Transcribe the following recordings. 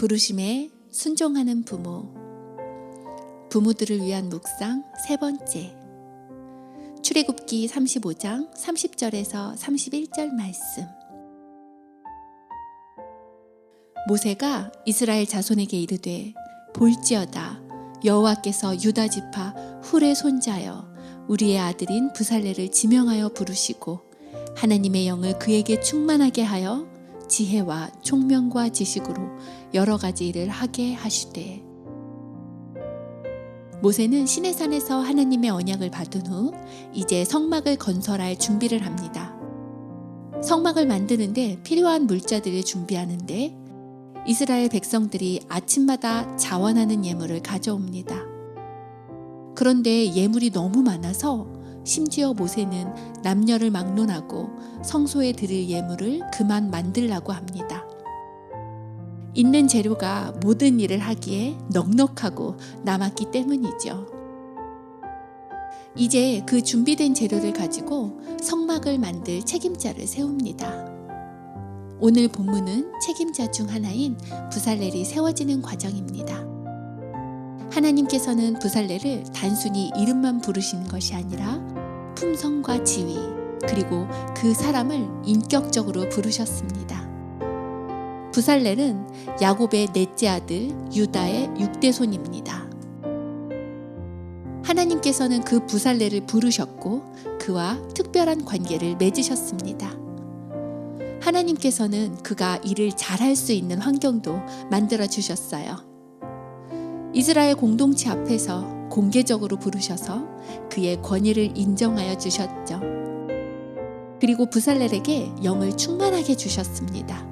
부르심에 순종하는 부모. 부모들을 위한 묵상 세 번째. 출애굽기 35장 30절에서 31절 말씀. 모세가 이스라엘 자손에게 이르되 볼지어다 여호와께서 유다 지파 훌의 손자여 우리의 아들인 부살레를 지명하여 부르시고 하나님의 영을 그에게 충만하게 하여 지혜와 총명과 지식으로 여러 가지 일을 하게 하시되. 모세는 시내산에서 하나님의 언약을 받은 후 이제 성막을 건설할 준비를 합니다. 성막을 만드는데 필요한 물자들을 준비하는데 이스라엘 백성들이 아침마다 자원하는 예물을 가져옵니다. 그런데 예물이 너무 많아서 심지어 모세는 남녀를 막론하고 성소에 드릴 예물을 그만 만들라고 합니다. 있는 재료가 모든 일을 하기에 넉넉하고 남았기 때문이죠. 이제 그 준비된 재료를 가지고 성막을 만들 책임자를 세웁니다. 오늘 본문은 책임자 중 하나인 부살렐이 세워지는 과정입니다. 하나님께서는 부살렐을 단순히 이름만 부르시는 것이 아니라 품성과 지위, 그리고 그 사람을 인격적으로 부르셨습니다. 부살렐은 야곱의 넷째 아들 유다의 6대 손입니다. 하나님께서는 그 부살렐을 부르셨고 그와 특별한 관계를 맺으셨습니다. 하나님께서는 그가 일을 잘할 수 있는 환경도 만들어 주셨어요. 이스라엘 공동체 앞에서 공개적으로 부르셔서 그의 권위를 인정하여 주셨죠. 그리고 부살렐에게 영을 충만하게 주셨습니다.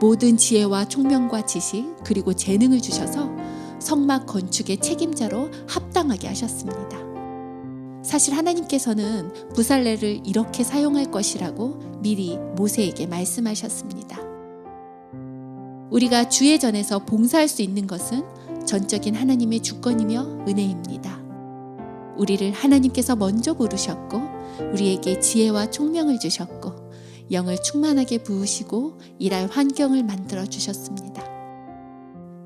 모든 지혜와 총명과 지식 그리고 재능을 주셔서 성막 건축의 책임자로 합당하게 하셨습니다. 사실 하나님께서는 부살렐을 이렇게 사용할 것이라고 미리 모세에게 말씀하셨습니다. 우리가 주의 전에서 봉사할 수 있는 것은 전적인 하나님의 주권이며 은혜입니다. 우리를 하나님께서 먼저 부르셨고 우리에게 지혜와 총명을 주셨고 영을 충만하게 부으시고 일할 환경을 만들어 주셨습니다.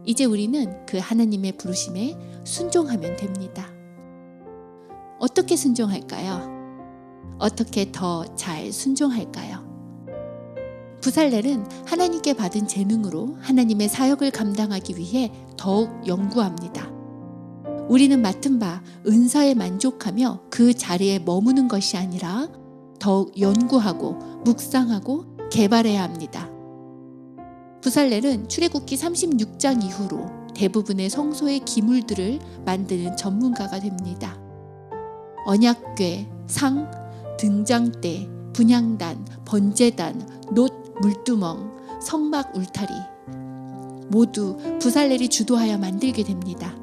이제 우리는 그 하나님의 부르심에 순종하면 됩니다. 어떻게 순종할까요? 어떻게 더 잘 순종할까요? 부살렐은 하나님께 받은 재능으로 하나님의 사역을 감당하기 위해 더욱 연구합니다. 우리는 맡은 바 은사에 만족하며 그 자리에 머무는 것이 아니라 더욱 연구하고 묵상하고 개발해야 합니다. 부살렐은 출애굽기 36장 이후로 대부분의 성소의 기물들을 만드는 전문가가 됩니다. 언약궤, 상, 등장대, 분향단, 번제단, 놋, 물두멍, 성막 울타리 모두 부살렐이 주도하여 만들게 됩니다.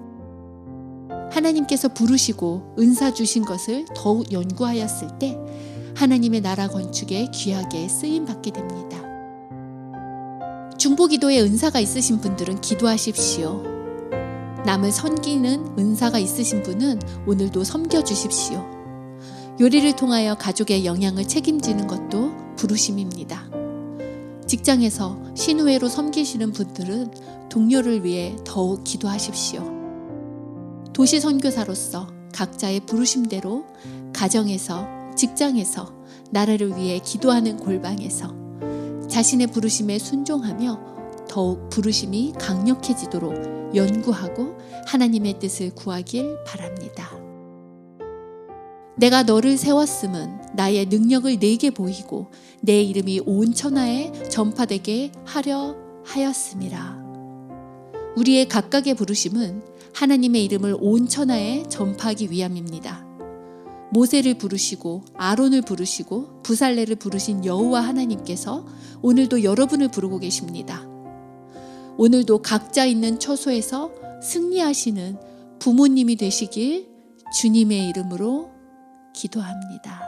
하나님께서 부르시고 은사 주신 것을 더욱 연구하였을 때 하나님의 나라 건축에 귀하게 쓰임받게 됩니다. 중보기도에 은사가 있으신 분들은 기도하십시오. 남을 섬기는 은사가 있으신 분은 오늘도 섬겨주십시오. 요리를 통하여 가족의 영양을 책임지는 것도 부르심입니다. 직장에서 신우회로 섬기시는 분들은 동료를 위해 더욱 기도하십시오. 도시 선교사로서 각자의 부르심대로 가정에서, 직장에서, 나라를 위해 기도하는 골방에서 자신의 부르심에 순종하며 더욱 부르심이 강력해지도록 연구하고 하나님의 뜻을 구하길 바랍니다. 내가 너를 세웠음은 나의 능력을 내게 보이고 내 이름이 온 천하에 전파되게 하려 하였음이라. 우리의 각각의 부르심은 하나님의 이름을 온 천하에 전파하기 위함입니다. 모세를 부르시고 아론을 부르시고 부살렐을 부르신 여호와 하나님께서 오늘도 여러분을 부르고 계십니다. 오늘도 각자 있는 처소에서 승리하시는 부모님이 되시길 주님의 이름으로 기도합니다.